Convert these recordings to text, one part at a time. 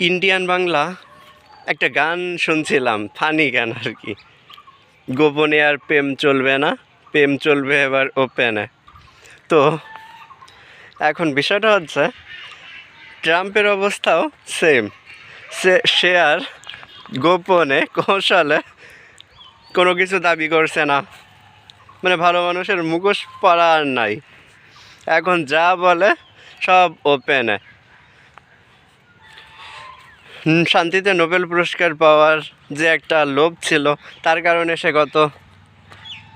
Indian Bangla একটা গান শুনছিলাম, ফানি গান আর কি। গোপনে আর প্রেম চলবে না, প্রেম চলবে এবার ওপেনে। তো এখন বিষয়টা হচ্ছে ট্রাম্পের অবস্থাও সেম। সে আর গোপনে কৌশলে কোনো কিছু দাবি করছে না, মানে ভালো মানুষের মুখোশ পরা আর নাই। এখন যা বলে সব ওপেনে। শান্তিতে নোবেল পুরস্কার পাওয়ার যে একটা লোভ ছিল, তার কারণে সে গত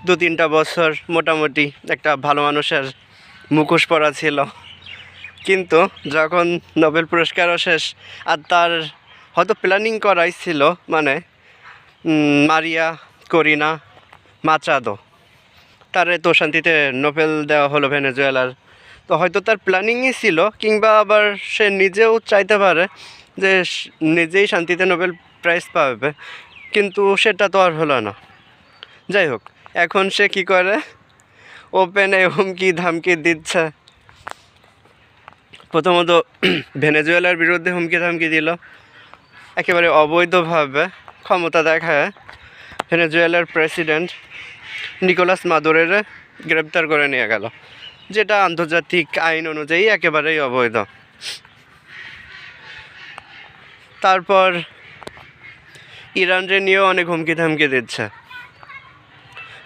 2-3টা বছর মোটামুটি একটা ভালো মানুষের মুখোশ পরা ছিল। কিন্তু যখন নোবেল পুরস্কারও শেষ, আর তার হয়তো প্ল্যানিং করাই ছিল, মানে মারিয়া করিনা মাচাদো, তারে তো শান্তিতে নোবেল দেওয়া হলো ভেনেজুয়েলার। তো হয়তো তার প্ল্যানিংই ছিল, কিংবা আবার সে নিজেও চাইতে পারে যে নিজেই শান্তিতে নোবেল প্রাইজ পাবে, কিন্তু সেটা তো আর হলো না। যাই হোক, এখন সে কি করে, ওপেনে হুমকি ধামকি দিচ্ছে। প্রথমত ভেনেজুয়েলার বিরুদ্ধে হুমকি ধামকি দিল, একেবারে অবৈধভাবে ক্ষমতা দেখায় ভেনেজুয়েলার প্রেসিডেন্ট নিকোলাস মাদুরোর গ্রেপ্তার করে নিয়ে গেল, যেটা আন্তর্জাতিক আইন অনুযায়ী একেবারেই অবৈধ। তারপর ইরানরে নিয়েও অনেক হুমকি ধামকি দিচ্ছে।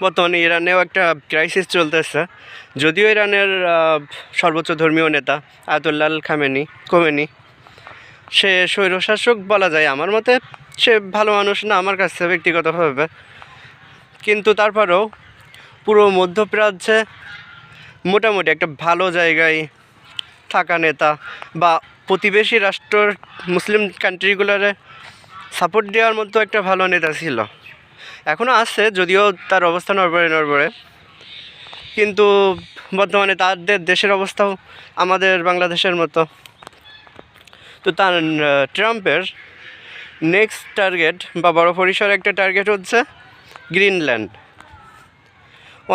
বর্তমানে ইরানেও একটা ক্রাইসিস চলতেছে। যদিও ইরানের সর্বোচ্চ ধর্মীয় নেতা আয়াতুল্লাহ খোমেনি সে স্বৈরশাসক বলা যায়, আমার মতে সে ভালো মানুষ না আমার কাছে ব্যক্তিগতভাবে, কিন্তু তারপরেও পুরো মধ্যপ্রাচ্যে মোটামুটি একটা ভালো জায়গায় থাকা নেতা, বা প্রতিবেশী রাষ্ট্র মুসলিম কান্ট্রিগুলোরে সাপোর্ট দেওয়ার মতো একটা ভালো নেতা ছিল। এখনও আছে, যদিও তার অবস্থা নড়বড়ে, কিন্তু বর্তমানে তাদের দেশের অবস্থাও আমাদের বাংলাদেশের মতো। তো তার ট্রাম্পের নেক্সট টার্গেট বা বড় পরিসর একটা টার্গেট হচ্ছে গ্রিনল্যান্ড।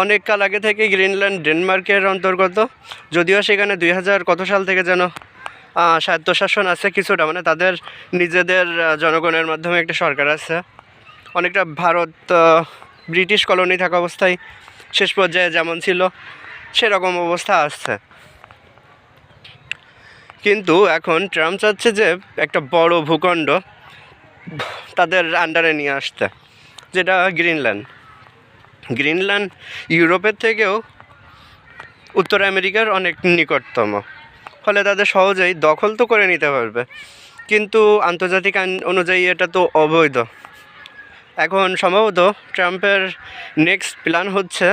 অনেক কাল আগে থেকে গ্রিনল্যান্ড ডেনমার্কের অন্তর্গত, যদিও সেখানে 2000 কত সাল থেকে যেন স্বায়ত্তশাসন আছে কিছুটা, মানে তাদের নিজেদের জনগণের মাধ্যমে একটা সরকার আছে। অনেকটা ভারত ব্রিটিশ কলোনি থাকা অবস্থায় শেষ পর্যায়ে যেমন ছিল সেরকম অবস্থা আসছে। কিন্তু এখন ট্রাম্প চাচ্ছে যে একটা বড় ভূখণ্ড তাদের আন্ডারে নিয়ে আসতে, যেটা গ্রিনল্যান্ড ইউরোপের থেকেও উত্তর আমেরিকার অনেক নিকটতম, ফলে তাদের সহজেই দখল তো করে নিতে পারবে, কিন্তু আন্তর্জাতিক আইন অনুযায়ী এটা তো অবৈধ। এখন সম্ভবত ট্রাম্পের নেক্সট প্ল্যান হচ্ছে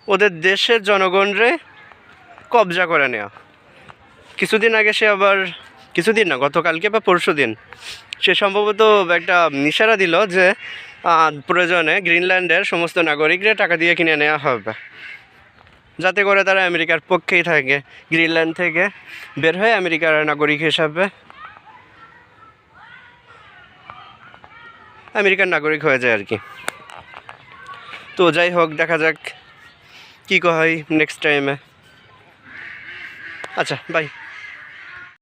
ওদের দেশের জনগণরে কবজা করে নেওয়া। কিছুদিন আগে সে আবার, কিছুদিন না, গতকালকে বা পরশু দিন সে সম্ভবত একটা ইশারা দিল যে প্রয়োজনে গ্রিনল্যান্ডের সমস্ত নাগরিকরা টাকা দিয়ে কিনে নেওয়া হবে, যাতে করে তারা আমেরিকার পক্ষেই থাকে, গ্রিনল্যান্ড থেকে বের হয়ে আমেরিকার নাগরিক হিসাবে আমেরিকার নাগরিক হয়ে যায় আর কি। তো যাই হোক, দেখা যাক কী হয় নেক্সট টাইমে। আচ্ছা, বাই।